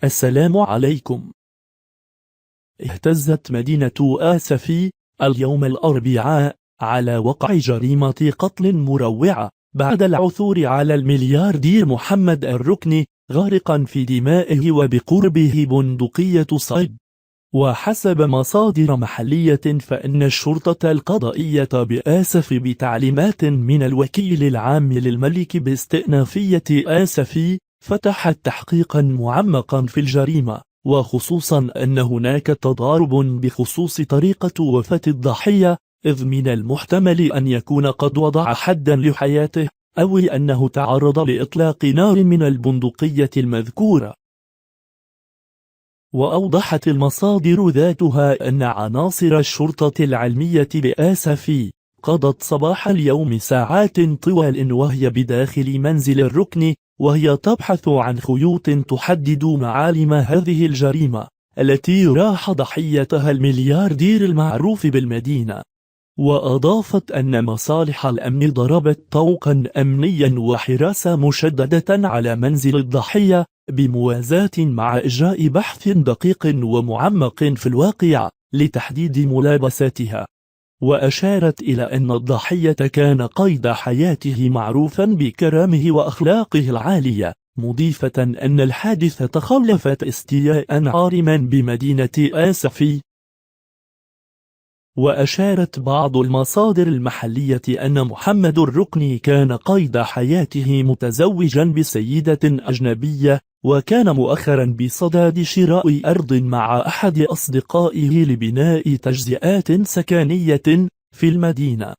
السلام عليكم. اهتزت مدينة آسفي اليوم الأربعاء على وقع جريمة قتل مروعة بعد العثور على الملياردير محمد الركني غارقا في دمائه وبقربه بندقية صيد. وحسب مصادر محلية فإن الشرطة القضائية بآسف بتعليمات من الوكيل العام للملك باستئنافية آسفي فتحت تحقيقا معمقا في الجريمة، وخصوصا أن هناك تضارب بخصوص طريقة وفاة الضحية، إذ من المحتمل أن يكون قد وضع حدا لحياته أو أنه تعرض لإطلاق نار من البندقية المذكورة. وأوضحت المصادر ذاتها أن عناصر الشرطة العلمية بآسفي قضت صباح اليوم ساعات طوال وهي بداخل منزل الركن، وهي تبحث عن خيوط تحدد معالم هذه الجريمة التي راح ضحيتها الملياردير المعروف بالمدينة. وأضافت أن مصالح الأمن ضربت طوقا أمنيا وحراسة مشددة على منزل الضحية بموازاة مع إجراء بحث دقيق ومعمق في الواقع لتحديد ملابساتها. وأشارت إلى أن الضحية كان قيد حياته معروفا بكرامه وأخلاقه العالية، مضيفة أن الحادثة خلفت استياء عارما بمدينة آسفي. وأشارت بعض المصادر المحلية أن محمد الركني كان قيد حياته متزوجا بسيدة أجنبية، وكان مؤخرا بصدد شراء أرض مع أحد أصدقائه لبناء تجزئات سكنية في المدينة.